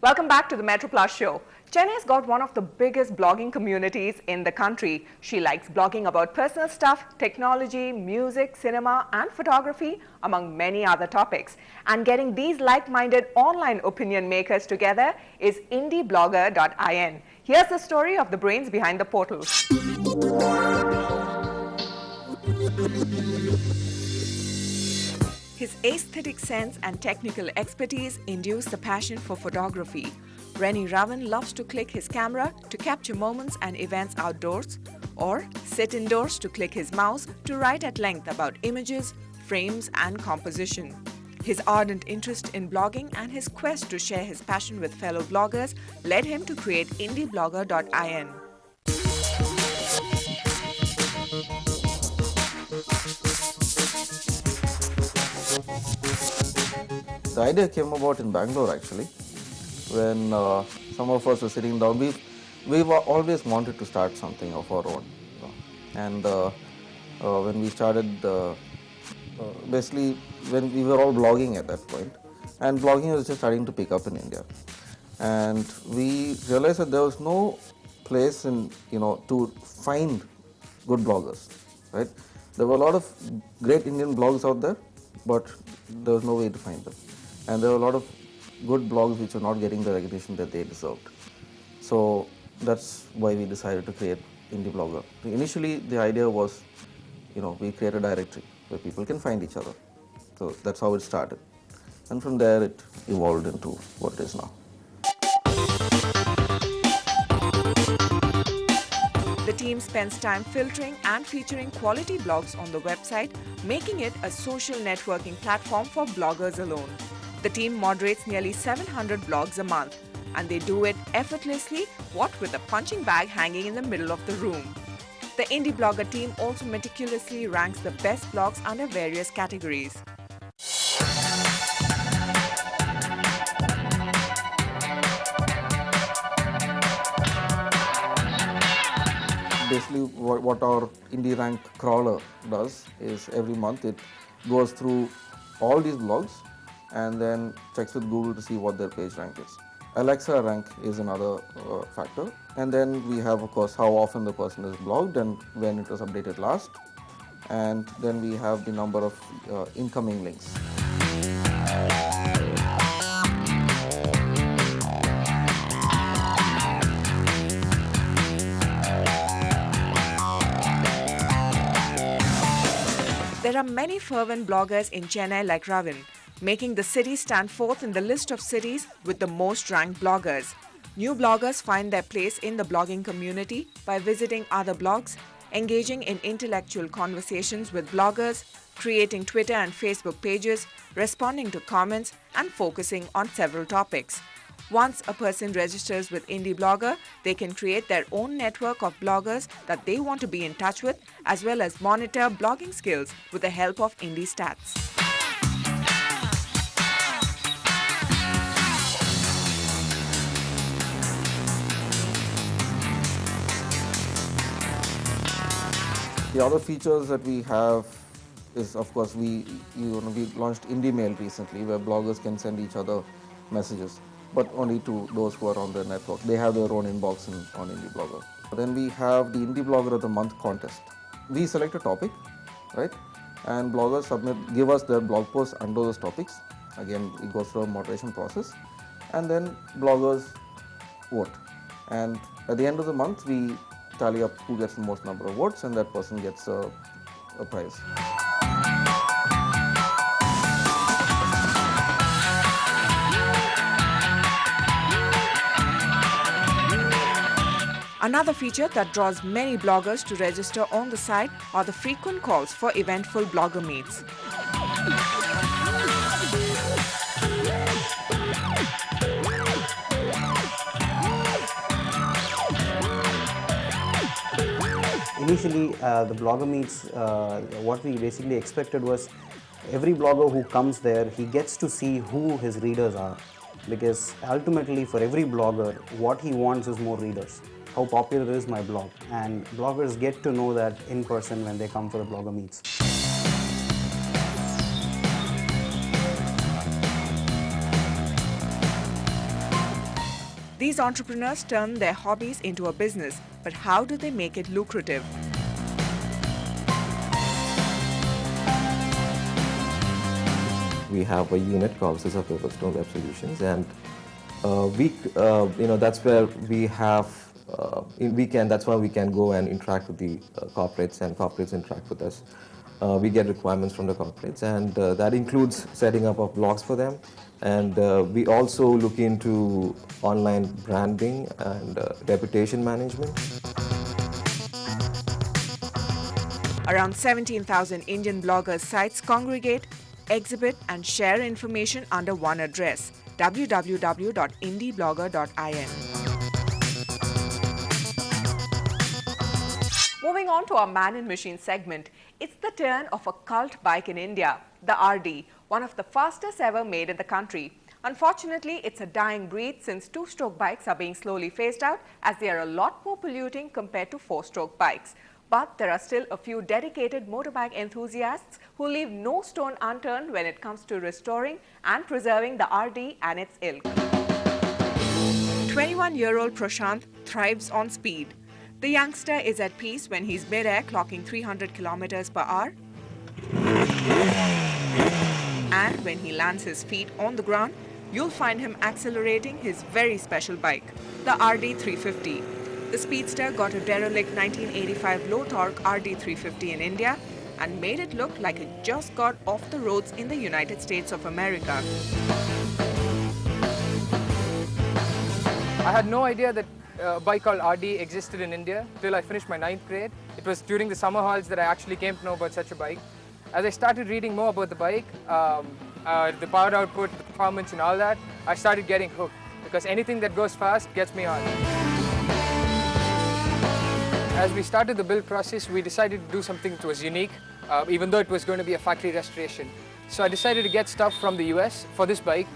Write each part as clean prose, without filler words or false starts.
Welcome back to the Metroplus show. Chennai's got one of the biggest blogging communities in the country. She likes blogging about personal stuff, technology, music, cinema and photography, among many other topics. And getting these like-minded online opinion makers together is indieblogger.in. Here's the story of the brains behind the portal. His aesthetic sense and technical expertise induce the passion for photography. Rennie Ravan loves to click his camera to capture moments and events outdoors, or sit indoors to click his mouse to write at length about images, frames and composition. His ardent interest in blogging and his quest to share his passion with fellow bloggers led him to create indieblogger.in. The idea came about in Bangalore actually, when some of us were sitting down. We've always wanted to start something of our own, and when we started, basically when we were all blogging at that point, and blogging was just starting to pick up in India, and we realized that there was no place in to find good bloggers, right? There were a lot of great Indian blogs out there, but there was no way to find them. And there were a lot of good blogs which were not getting the recognition that they deserved. So that's why we decided to create Indie Blogger. Initially, the idea was, we create a directory where people can find each other. So that's how it started. And from there, it evolved into what it is now. The team spends time filtering and featuring quality blogs on the website, making it a social networking platform for bloggers alone. The team moderates nearly 700 blogs a month, and they do it effortlessly, what with a punching bag hanging in the middle of the room. The Indie Blogger team also meticulously ranks the best blogs under various categories. Basically, what our Indie Rank crawler does is every month it goes through all these blogs and then checks with Google to see what their page rank is. Alexa rank is another factor. And then we have, of course, how often the person is blogged and when it was updated last. And then we have the number of incoming links. There are many fervent bloggers in Chennai like Ravin, making the city stand fourth in the list of cities with the most ranked bloggers. New bloggers find their place in the blogging community by visiting other blogs, engaging in intellectual conversations with bloggers, creating Twitter and Facebook pages, responding to comments, and focusing on several topics. Once a person registers with Indie Blogger, they can create their own network of bloggers that they want to be in touch with, as well as monitor blogging skills with the help of Indie Stats. The other features that we have is, of course, we launched Indie Mail recently, where bloggers can send each other messages, but only to those who are on the network. They have their own inbox on Indie Blogger. Then we have the Indie Blogger of the Month contest. We select a topic, right? And bloggers give us their blog posts under those topics. Again, it goes through a moderation process. And then bloggers vote. And at the end of the month, we tally up who gets the most number of votes, and that person gets a prize. Another feature that draws many bloggers to register on the site are the frequent calls for eventful blogger meets. Initially, the blogger meets, what we basically expected was every blogger who comes there, he gets to see who his readers are. Because ultimately, for every blogger, what he wants is more readers. How popular is my blog? And bloggers get to know that in person when they come for the blogger meets. These entrepreneurs turn their hobbies into a business, but how do they make it lucrative? We have a unit called Scissor Paper Stone Web Solutions, and that's where we have that's why we can go and interact with the corporates, and corporates interact with us. We get requirements from the corporates, and that includes setting up of blogs for them. And we also look into online branding and reputation management. Around 17,000 Indian bloggers' sites congregate, exhibit and share information under one address, www.indieblogger.in. Moving on to our Man and Machine segment, it's the turn of a cult bike in India, the RD, one of the fastest ever made in the country. Unfortunately, it's a dying breed since two-stroke bikes are being slowly phased out as they are a lot more polluting compared to four-stroke bikes. But there are still a few dedicated motorbike enthusiasts who leave no stone unturned when it comes to restoring and preserving the RD and its ilk. 21-year-old Prashanth thrives on speed. The youngster is at peace when he's mid-air clocking 300 kilometers per hour. And when he lands his feet on the ground, you'll find him accelerating his very special bike, the RD 350. The speedster got a derelict 1985 low-torque RD 350 in India and made it look like it just got off the roads in the United States of America. I had no idea that a bike called RD existed in India till I finished my 9th grade. It was during the summer halls that I actually came to know about such a bike. As I started reading more about the bike, the power output, the performance and all that, I started getting hooked because anything that goes fast gets me on. As we started the build process, we decided to do something that was unique, even though it was going to be a factory restoration. So I decided to get stuff from the US for this bike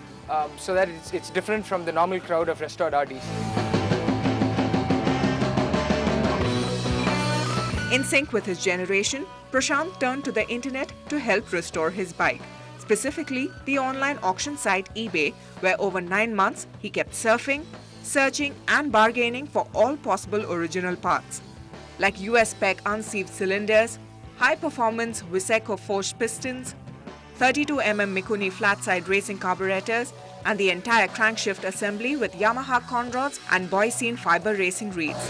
so that it's different from the normal crowd of restored RDs. In sync with his generation, Prashanth turned to the internet to help restore his bike. Specifically, the online auction site eBay, where over 9 months he kept surfing, searching and bargaining for all possible original parts. Like US spec unsieved cylinders, high-performance Viseco forged pistons, 32mm Mikuni flat-side racing carburetors, and the entire crankshaft assembly with Yamaha conrods and Boycene fiber racing reeds.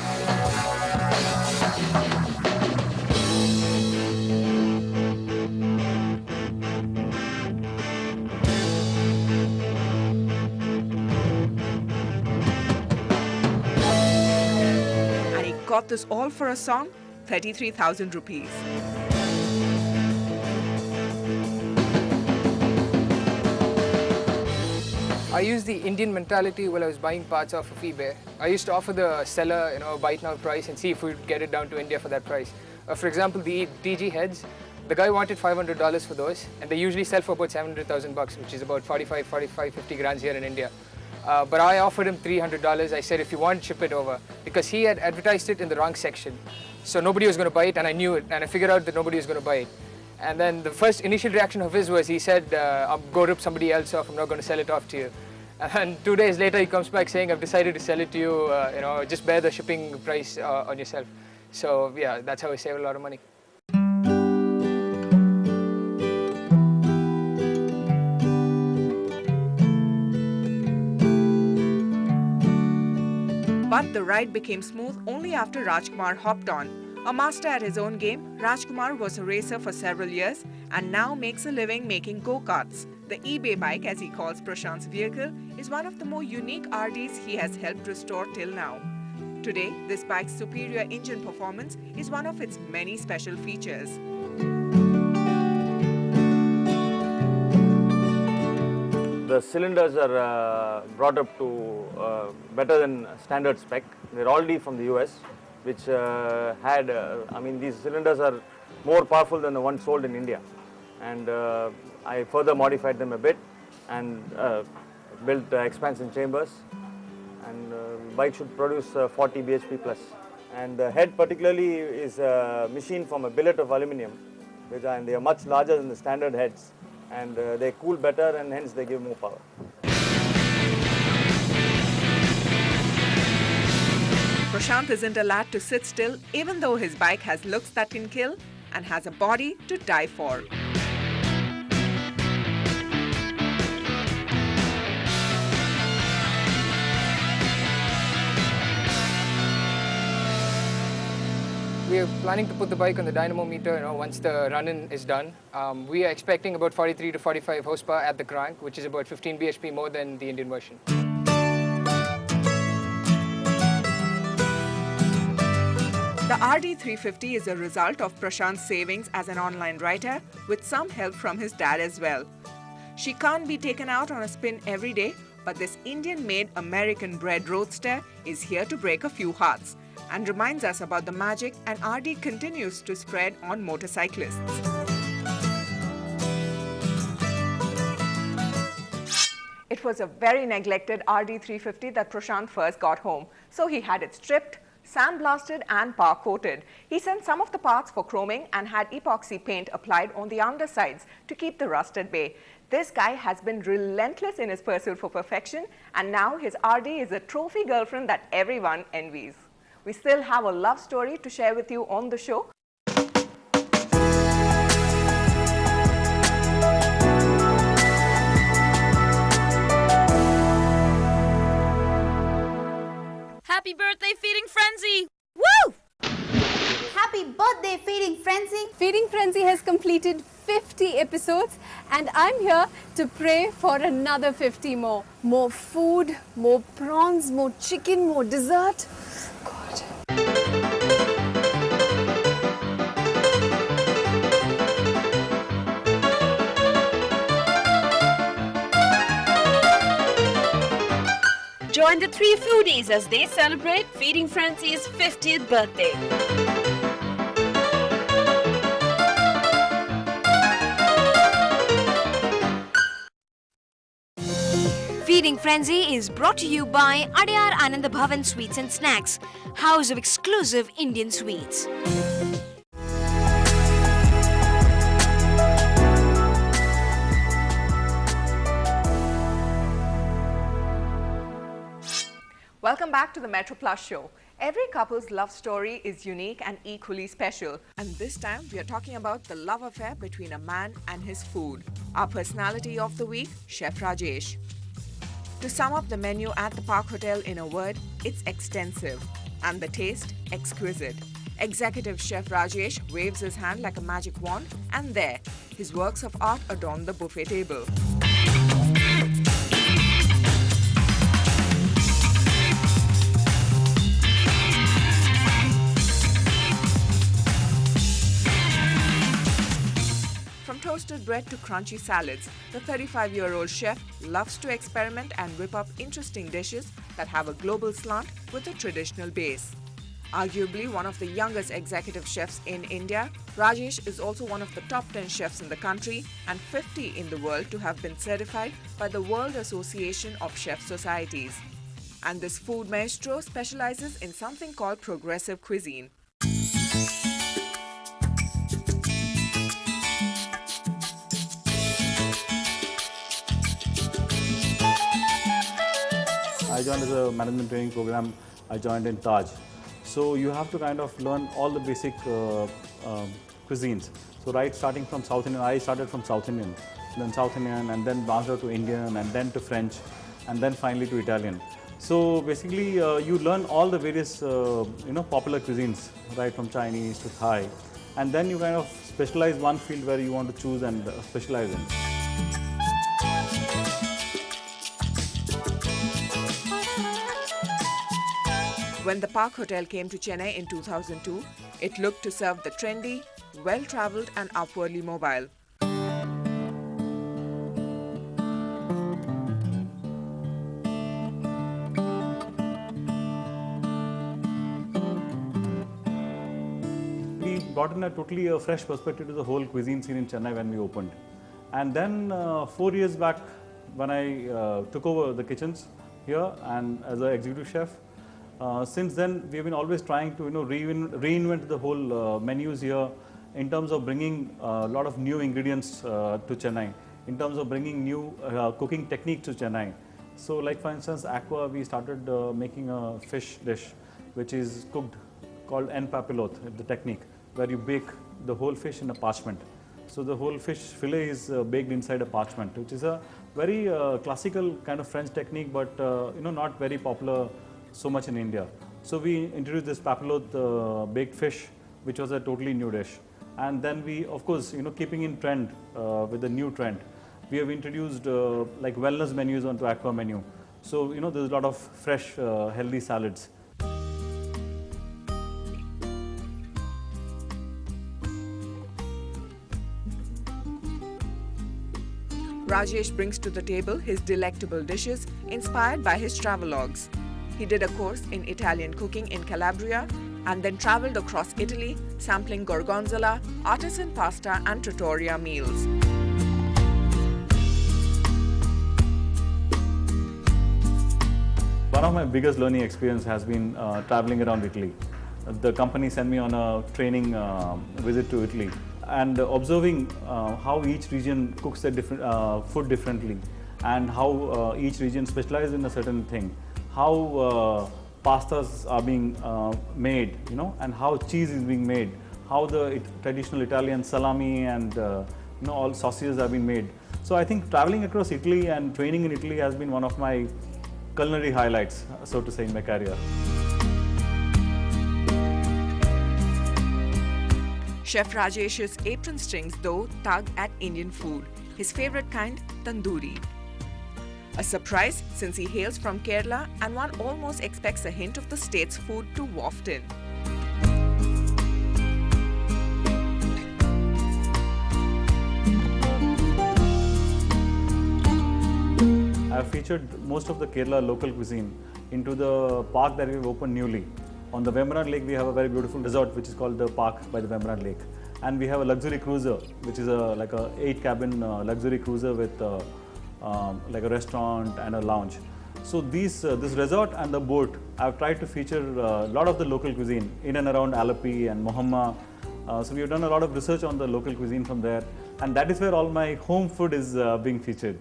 Got this all for a song, 33,000 rupees. I used the Indian mentality while I was buying parts off of eBay. I used to offer the seller, a buy it now price and see if we'd get it down to India for that price. For example, the TG heads, the guy wanted $500 for those, and they usually sell for about 700,000 bucks, which is about 50 grand here in India. But I offered him $300. I said, if you want, ship it over, because he had advertised it in the wrong section. So nobody was going to buy it, and I knew it, and I figured out that nobody was going to buy it. And then the first initial reaction of his was, he said, I'll go rip somebody else off, I'm not going to sell it off to you. And 2 days later, he comes back saying, I've decided to sell it to you, just bear the shipping price on yourself. So yeah, that's how I save a lot of money. But the ride became smooth only after Rajkumar hopped on. A master at his own game, Rajkumar was a racer for several years and now makes a living making go-karts. The eBay bike, as he calls Prashanth's vehicle, is one of the more unique RDs he has helped restore till now. Today, this bike's superior engine performance is one of its many special features. The cylinders are brought up to better than standard spec. They're already from the US, which these cylinders are more powerful than the ones sold in India. And I further modified them a bit and built expansion chambers. And the bike should produce 40 bhp plus. And the head particularly is machined from a billet of aluminium, and they are much larger than the standard heads. And they cool better and hence they give more power. Prashanth isn't a lad to sit still, even though his bike has looks that can kill and has a body to die for. We are planning to put the bike on the dynamometer, once the run-in is done. We are expecting about 43 to 45 horsepower at the crank, which is about 15 bhp more than the Indian version. The RD350 is a result of Prashanth's savings as an online writer, with some help from his dad as well. She can't be taken out on a spin every day, but this Indian-made American-bred roadster is here to break a few hearts and reminds us about the magic and RD continues to spread on motorcyclists. It was a very neglected RD350 that Prashanth first got home, so he had it stripped, sandblasted and powder coated. He sent some of the parts for chroming and had epoxy paint applied on the undersides to keep the rust at bay. This guy has been relentless in his pursuit for perfection, and now his RD is a trophy girlfriend that everyone envies. We still have a love story to share with you on the show. Happy birthday, Feeding Frenzy! Woo! Happy birthday, Feeding Frenzy! Feeding Frenzy has completed 50 episodes and I'm here to pray for another 50 more. More food, more prawns, more chicken, more dessert. God. Join the three foodies as they celebrate Feeding Frenzy's 50th birthday. Feeding Frenzy is brought to you by Adyar Ananda Bhavan Sweets and Snacks, house of exclusive Indian sweets. Welcome back to the Metroplus show. Every couple's love story is unique and equally special. And this time we are talking about the love affair between a man and his food. Our personality of the week, Chef Rajesh. To sum up the menu at the Park Hotel in a word, it's extensive and the taste exquisite. Executive Chef Rajesh waves his hand like a magic wand and there, his works of art adorn the buffet table. From toasted bread to crunchy salads, the 35-year-old chef loves to experiment and whip up interesting dishes that have a global slant with a traditional base. Arguably one of the youngest executive chefs in India, Rajesh is also one of the top 10 chefs in the country and 50 in the world to have been certified by the World Association of Chef Societies. And this food maestro specializes in something called progressive cuisine. I joined as a management training program. I joined in Taj. So you have to kind of learn all the basic cuisines. So right starting from South Indian, I started from South Indian, then South Indian, and then bounced out to Indian, and then to French, and then finally to Italian. So basically you learn all the various popular cuisines, right from Chinese to Thai, and then you kind of specialize one field where you want to choose and specialize in. When the Park Hotel came to Chennai in 2002, it looked to serve the trendy, well-travelled and upwardly mobile. We brought in a totally fresh perspective to the whole cuisine scene in Chennai when we opened. And then 4 years back, when I took over the kitchens here and as an executive chef, since then we've been always trying to reinvent the whole menus here in terms of bringing a lot of new ingredients to Chennai, in terms of bringing new cooking techniques to Chennai. So like for instance aqua, we started making a fish dish which is cooked, called Ndtv, the technique, where you bake the whole fish in a parchment. So the whole fish fillet is baked inside a parchment, which is a very classical kind of French technique, but not very popular so much in India. So we introduced this papilote baked fish, which was a totally new dish. And then we, of course, keeping in trend with the new trend, we have introduced like wellness menus onto Aqua menu. So there's a lot of fresh, healthy salads. Rajesh brings to the table his delectable dishes inspired by his travelogues. He did a course in Italian cooking in Calabria and then travelled across Italy, sampling gorgonzola, artisan pasta and trattoria meals. One of my biggest learning experience has been traveling around Italy. The company sent me on a training visit to Italy, and observing how each region cooks their food differently, and how each region specializes in a certain thing, how pastas are being made, and how cheese is being made, how the traditional Italian salami and all sausages are being made. So I think traveling across Italy and training in Italy has been one of my culinary highlights, so to say, in my career. Chef Rajesh's apron strings, though, tug at Indian food, his favourite kind, tandoori. A surprise since he hails from Kerala and one almost expects a hint of the state's food to waft in. I have featured most of the Kerala local cuisine into the park that we have opened newly. On the Vembaran Lake, we have a very beautiful resort which is called the Park by the Vembaran Lake. And we have a luxury cruiser, which is like a 8-cabin luxury cruiser with like a restaurant and a lounge. So this resort and the boat, I've tried to feature a lot of the local cuisine in and around Alapi and Mohamma. So we have done a lot of research on the local cuisine from there. And that is where all my home food is being featured.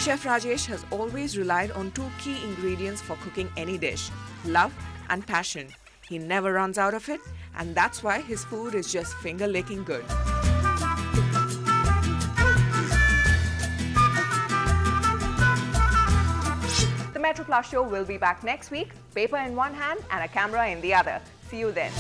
Chef Rajesh has always relied on two key ingredients for cooking any dish: love and passion. He never runs out of it, and that's why his food is just finger-licking good. The Metroplus show will be back next week, paper in one hand and a camera in the other. See you then.